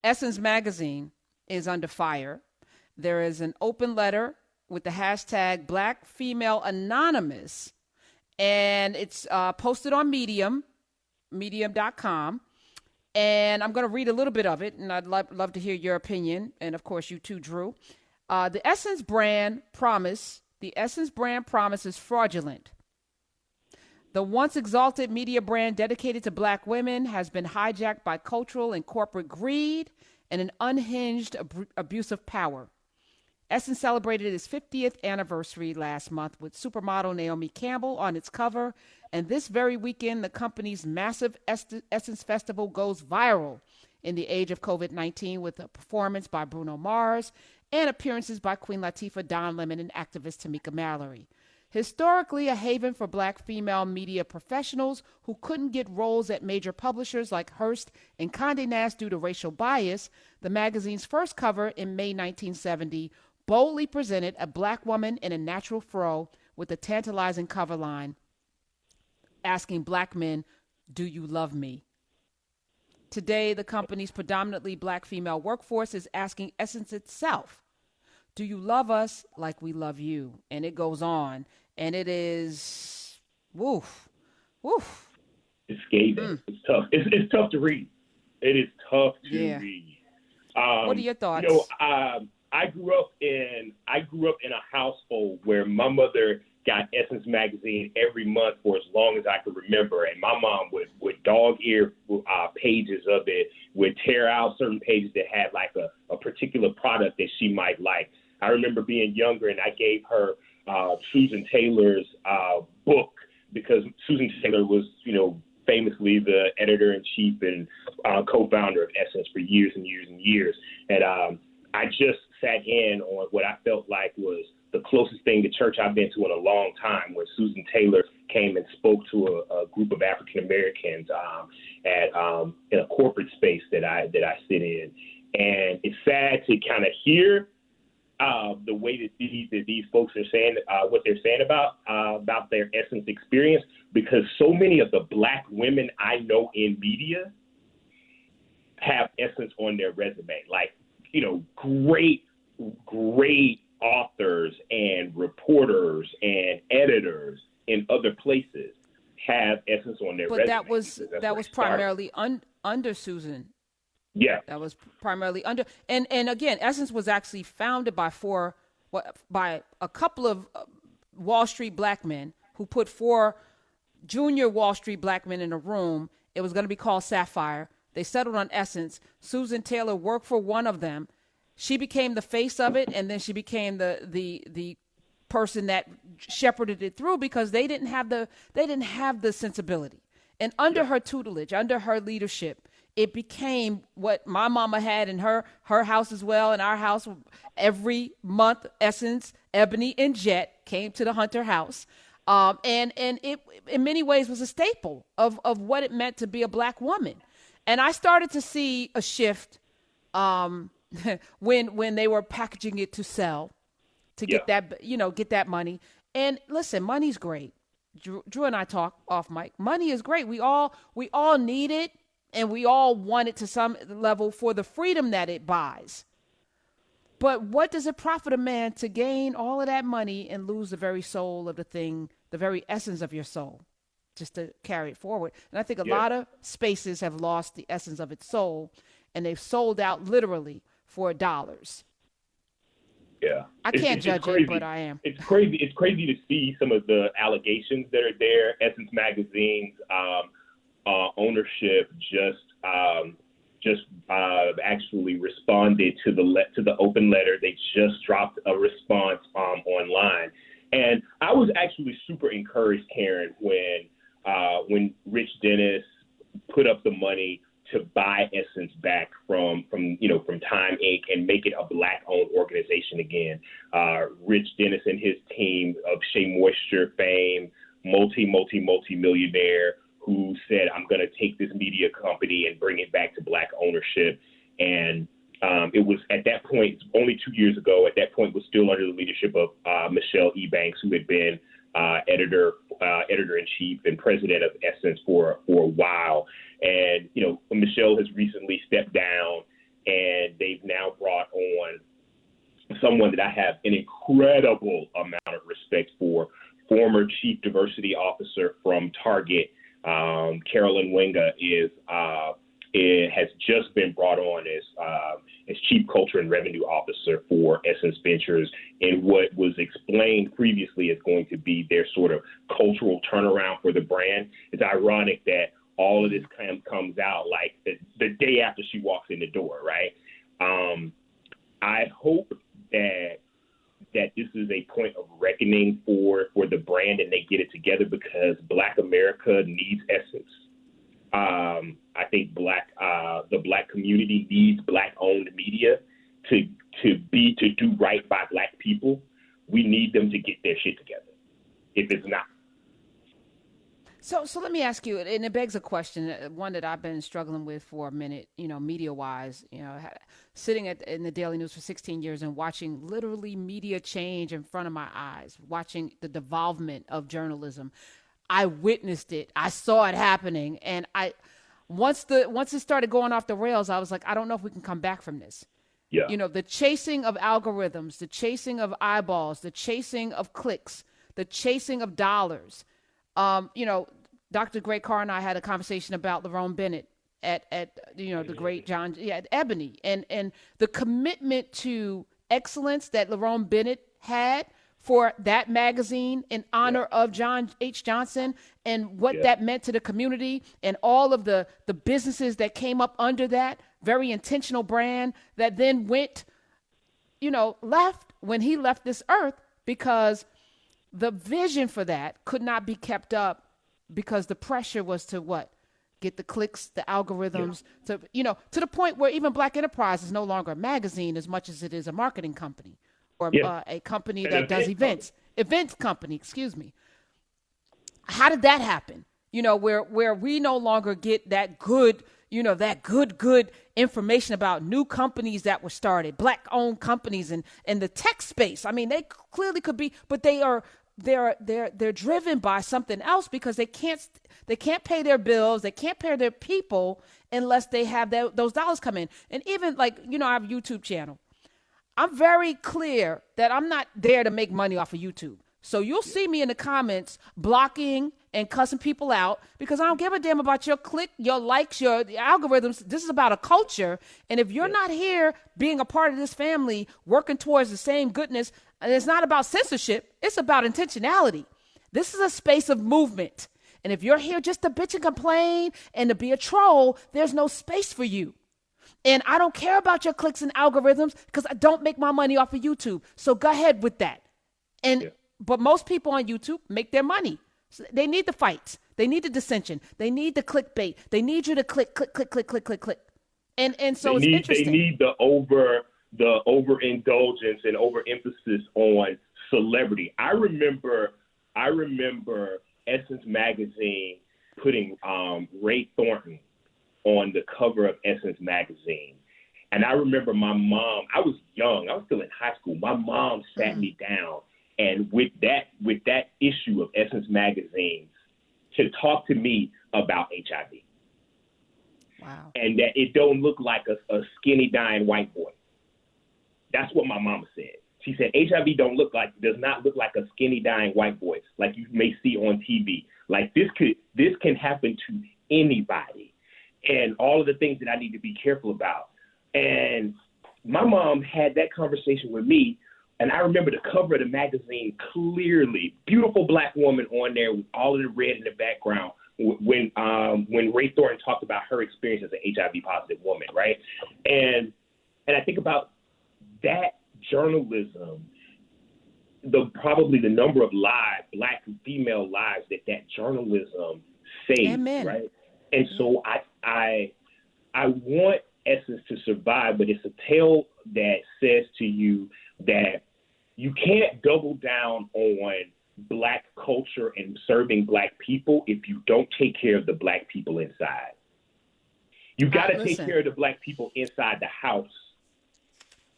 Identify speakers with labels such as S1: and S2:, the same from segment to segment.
S1: Essence Magazine is under fire. There is an open letter with the hashtag Black Female Anonymous, and it's posted on medium.com. And I'm going to read a little bit of it, and I'd love to hear your opinion, and of course you too, Drew. The Essence brand promise is fraudulent. The once exalted media brand dedicated to Black women has been hijacked by cultural and corporate greed and an unhinged abuse of power. Essence celebrated its 50th anniversary last month with supermodel Naomi Campbell on its cover, and this very weekend, the company's massive Essence Festival goes viral in the age of COVID-19 with a performance by Bruno Mars and appearances by Queen Latifah, Don Lemon, and activist Tamika Mallory. Historically a haven for Black female media professionals who couldn't get roles at major publishers like Hearst and Condé Nast due to racial bias, the magazine's first cover in May 1970 boldly presented a Black woman in a natural fro with a tantalizing cover line asking Black men, "Do you love me?" Today, the company's predominantly Black female workforce is asking Essence itself, "Do you love us like we love you?" And it goes on, and it is woof.
S2: It's scathing. It's tough. It's tough to read. It is tough to read.
S1: What are your thoughts?
S2: I grew up in a household where my mother got Essence magazine every month for as long as I could remember, and my mom would dog ear pages of it, would tear out certain pages that had like a particular product that she might like. I remember being younger and I gave her Susan Taylor's book because Susan Taylor was, famously the editor-in-chief and co-founder of Essence for years and years and years. And I just sat in on what I felt like was the closest thing to church I've been to in a long time, where Susan Taylor came and spoke to a group of African Americans in a corporate space that I sit in. And it's sad to kind of hear the way that these folks are saying what they're saying about their Essence experience, because so many of the Black women I know in media have Essence on their resume. Like, great authors and reporters and editors in other places have Essence on their resume.
S1: But that was primarily under Susan.
S2: Yeah,
S1: that was primarily under, and again, Essence was actually founded by a couple of Wall Street Black men who put 4 junior Wall Street Black men in a room. It was going to be called Sapphire. They settled on Essence. Susan Taylor worked for one of them. She became the face of it, and then she became the person that shepherded it through, because they didn't have the sensibility. And under her tutelage, under her leadership, it became what my mama had in her house as well. In our house, every month, Essence, Ebony, and Jet came to the Hunter house. And it, in many ways, was a staple of what it meant to be a Black woman. And I started to see a shift when they were packaging it to sell, to get that money. And listen, money's great. Drew and I talk off mic. Money is great. We all need it, and we all want it to some level for the freedom that it buys. But what does it profit a man to gain all of that money and lose the very soul of the thing, the very essence of your soul, just to carry it forward? And I think a lot of spaces have lost the essence of its soul, and they've sold out literally for dollars.
S2: Yeah,
S1: I can't judge it, but I am.
S2: It's crazy. It's crazy to see some of the allegations that are there. Essence Magazine's ownership just actually responded to the open letter. They just dropped a response online, and I was actually super encouraged, Karen, when Rich Dennis put up the money to buy Essence back from Time Inc. and make it a Black-owned organization again. Rich Dennis and his team of Shea Moisture fame, multi-millionaire, who said, "I'm going to take this media company and bring it back to Black ownership." And it was at that point, only 2 years ago, at that point was still under the leadership of Michelle E. Banks, who had been editor-in-chief and president of Essence for a while. And, Michelle has recently stepped down, they've now brought on someone that I have an incredible amount of respect for, former Chief Diversity Officer from Target, Carolyn Winga, has just been brought on as Chief Culture and Revenue Officer for Essence Ventures, in what was explained previously as going to be their sort of cultural turnaround for the brand. It's ironic that all of this comes out like the day after she walks in the door, right? I hope that this is a point of reckoning for the brand and they get it together, because Black America needs Essence. I think the Black community needs Black-owned media to do right by Black people. We need them to get their shit together. If it's not.
S1: So let me ask you, and it begs a question, one that I've been struggling with for a minute, media-wise, sitting in the Daily News for 16 years and watching literally media change in front of my eyes, watching the devolvement of journalism. I witnessed it. I saw it happening. And once it started going off the rails, I was like, I don't know if we can come back from this.
S2: Yeah.
S1: The chasing of algorithms, the chasing of eyeballs, the chasing of clicks, the chasing of dollars. Dr. Gray Carr and I had a conversation about Lerone Bennett at the great John at Ebony, and the commitment to excellence that Lerone Bennett had for that magazine in honor of John H. Johnson, and what that meant to the community, and all of the businesses that came up under that very intentional brand that then went, left when he left this earth, because the vision for that could not be kept up, because the pressure was to what? Get the clicks, the algorithms, to the point where even Black Enterprise is no longer a magazine as much as it is a marketing company, or a company that does events. Events company, excuse me. How did that happen? Where we no longer get that good, that good information about new companies that were started, Black-owned companies in the tech space. I mean, they clearly could be, but they're driven by something else, because they can't pay their bills, they can't pay their people unless they have those dollars come in. And even I have a YouTube channel. I'm very clear that I'm not there to make money off of YouTube. So you'll see me in the comments blocking and cussing people out, because I don't give a damn about your click, your likes, your algorithms. This is about a culture. And if you're not here being a part of this family, working towards the same goodness, and it's not about censorship, it's about intentionality. This is a space of movement. And if you're here just to bitch and complain and to be a troll, there's no space for you. And I don't care about your clicks and algorithms, because I don't make my money off of YouTube. So go ahead with that. But most people on YouTube make their money. So they need the fights. They need the dissension. They need the clickbait. They need you to click. And so it's interesting.
S2: They need the overindulgence and overemphasis on celebrity. I remember Essence magazine putting Ray Thornton on the cover of Essence magazine. And I remember my mom, I was young, I was still in high school. My mom sat me down, and with that issue of Essence magazine, to talk to me about HIV.
S1: Wow.
S2: And that it don't look like a skinny dying white boy. That's what my mama said. She said HIV does not look like a skinny dying white boy like you may see on TV. Like this can happen to anybody, and all of the things that I need to be careful about. And my mom had that conversation with me, and I remember the cover of the magazine clearly. Beautiful Black woman on there with all of the red in the background when Ray Thornton talked about her experience as an HIV positive woman, right? And I think about that journalism, probably the number of lives, Black and female lives that journalism saved.
S1: Amen.
S2: Right? And so I want Essence to survive, but it's a tale that says to you that you can't double down on Black culture and serving Black people if you don't take care of the Black people inside. You got to take care of the Black people inside the house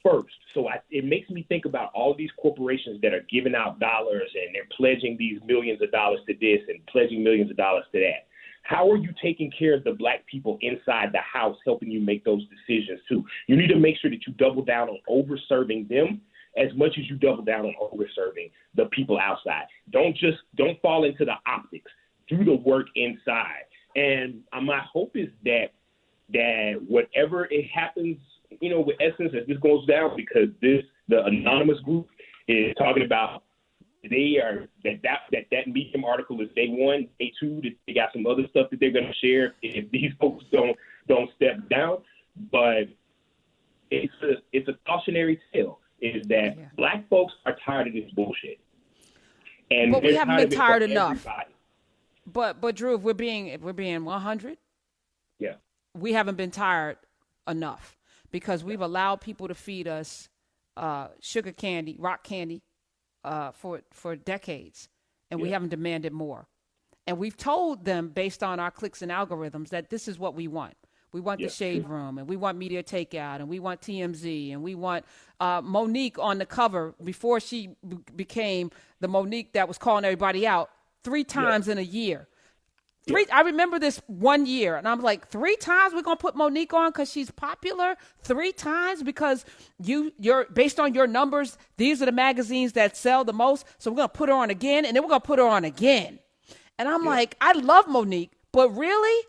S2: first. So it makes me think about all these corporations that are giving out dollars, and they're pledging these millions of dollars to this and pledging millions of dollars to that. How are you taking care of the black people inside the house, helping you make those decisions too? You need to make sure that you double down on over-serving them as much as you double down on over-serving the people outside. Don't fall into the optics. Do the work inside. And my hope is that whatever it happens, with Essence, as this goes down, because the anonymous group is talking about that Medium article is day one, day two. That they got some other stuff that they're going to share if these folks don't step down. But it's a cautionary tale. Is that black folks are tired of this bullshit,
S1: but we haven't been tired enough. But Drew, if we're being 100, we haven't been tired enough because we've allowed people to feed us sugar candy, rock candy. For decades, and we haven't demanded more. And we've told them, based on our clicks and algorithms, that this is what we want. We want the Shade Room, and we want Media Takeout, and we want TMZ, and we want Monique on the cover before she became the Monique that was calling everybody out 3 times in a year. I remember this one year, and I'm like, 3 times we're going to put Monique on because she's popular? 3 times because you're based on your numbers, these are the magazines that sell the most, so we're going to put her on again, and then we're going to put her on again. And I'm like, I love Monique, but really?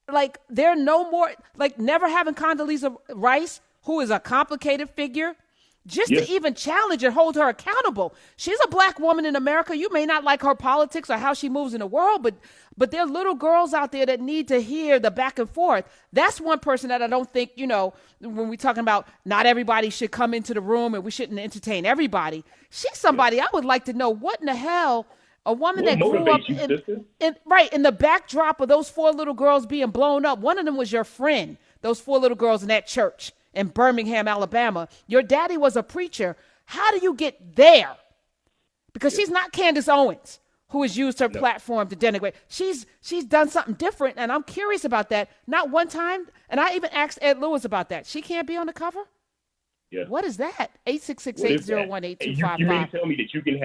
S1: Like, there are no more, like, never having Condoleezza Rice, who is a complicated figure, just to even challenge and hold her accountable. She's a black woman in America. You may not like her politics or how she moves in the world, but there are little girls out there that need to hear the back and forth. That's one person that I don't think, when we're talking about not everybody should come into the room and we shouldn't entertain everybody. She's somebody I would like to know what in the hell a woman that grew up in the backdrop of those 4 little girls being blown up. One of them was your friend, those 4 little girls in that church in Birmingham, Alabama. Your daddy was a preacher. How do you get there? Because she's not Candace Owens, who has used her platform to denigrate. She's done something different, and I'm curious about that. Not one time, and I even asked Ed Lewis about that. She can't be on the cover? Yeah. What is that? 866-801-8255.
S2: You mean to tell me that you can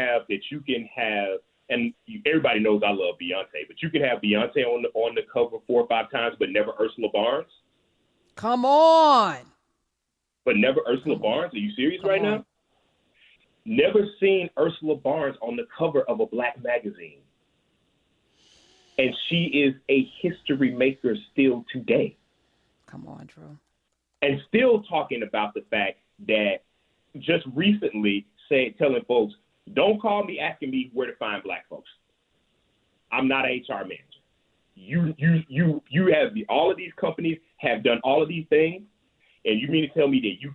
S2: have, and everybody knows I love Beyonce, but you can have Beyonce on the cover 4 or 5 times, but never Ursula Barnes?
S1: Come on.
S2: But never Ursula Barnes? Are you serious right now? Never seen Ursula Barnes on the cover of a black magazine. And she is a history maker still today.
S1: Come on, Drew.
S2: And still talking about the fact that just recently telling folks, don't call me asking me where to find black folks. I'm not an HR manager. You have all of these companies have done all of these things. And you mean to tell me that you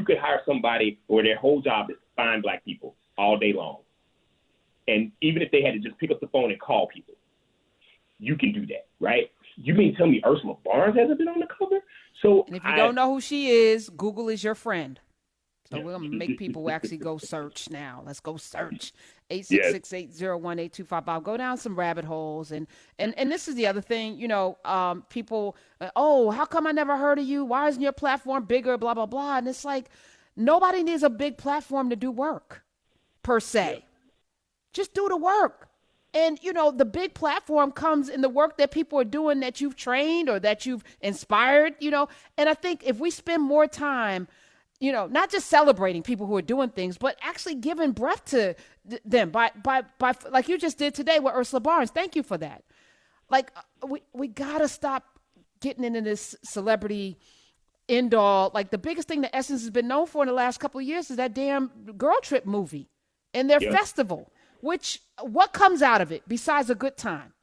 S2: could hire somebody or their whole job is to find black people all day long. And even if they had to just pick up the phone and call people, you can do that, right? You mean to tell me Ursula Barnes hasn't been on the cover?
S1: And if you don't know who she is, Google is your friend. So we're going to make people actually go search now. Let's go search. 866-801-8255. Go down some rabbit holes. And this is the other thing, people, how come I never heard of you? Why isn't your platform bigger? Blah, blah, blah. And it's like, nobody needs a big platform to do work, per se. Yeah. Just do the work. And, the big platform comes in the work that people are doing that you've trained or that you've inspired, And I think if we spend more time not just celebrating people who are doing things, but actually giving breath to them by like you just did today with Ursula Barnes. Thank you for that. Like we gotta stop getting into this celebrity end all. Like the biggest thing that Essence has been known for in the last couple of years is that damn Girl Trip movie and their festival. Which what comes out of it besides a good time?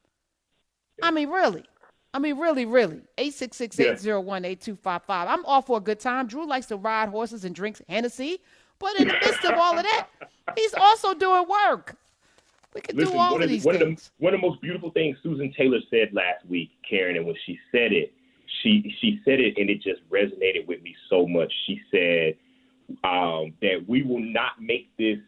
S1: I mean, really. 866-801-8255. I'm all for a good time. Drew likes to ride horses and drinks Hennessy. But in the midst of all of that, he's also doing work. We can do all of these things.
S2: One of the most beautiful things Susan Taylor said last week, Karen, and when she said it, she said it and it just resonated with me so much. She said that we will not make this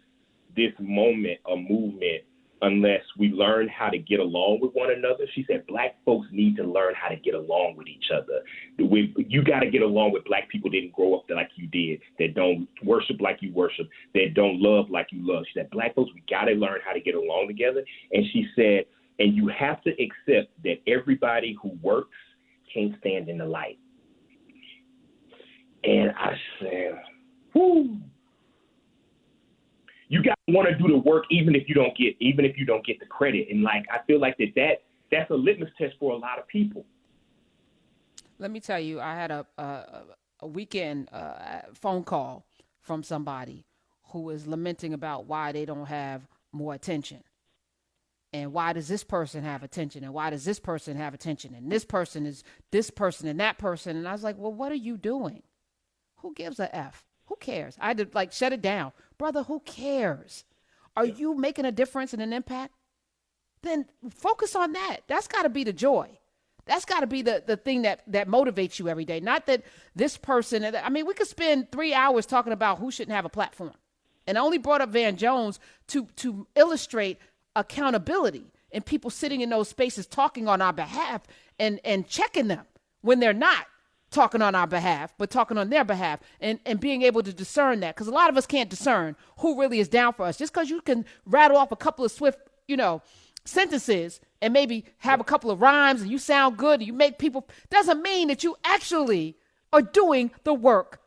S2: moment a movement unless we learn how to get along with one another. She said black folks need to learn how to get along with each other. You got to get along with black people that didn't grow up like you did, that don't worship like you worship, that don't love like you love. She said black folks, we got to learn how to get along together. And she said And you have to accept that everybody who works can't stand in the light. And I said, whoo. You got to want to do the work even if you don't get the credit. And like I feel like that's a litmus test for a lot of people.
S1: Let me tell you, I had a weekend phone call from somebody who was lamenting about why they don't have more attention. And why does this person have attention? And why does this person have attention? And this person is this person and that person. And I was like, well, what are you doing? Who gives a F? Who cares? I had to shut it down. Brother, who cares? Are you making a difference and an impact? Then focus on that. That's got to be the joy. That's got to be the thing that motivates you every day. Not that this person, I mean, we could spend 3 hours talking about who shouldn't have a platform. And I only brought up Van Jones to illustrate accountability and people sitting in those spaces talking on our behalf and checking them when they're not talking on our behalf, but talking on their behalf and being able to discern that. Because a lot of us can't discern who really is down for us. Just because you can rattle off a couple of swift, sentences and maybe have a couple of rhymes and you sound good and you make people, doesn't mean that you actually are doing the work.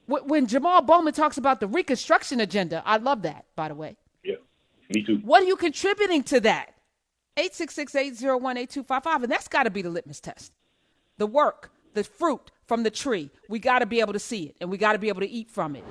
S1: When Jamal Bowman talks about the Reconstruction agenda, I love that, by the way.
S2: Yeah, me too.
S1: What are you contributing to that? 866-801-8255, and that's got to be the litmus test. The work, the fruit from the tree, we got to be able to see it, and we got to be able to eat from it.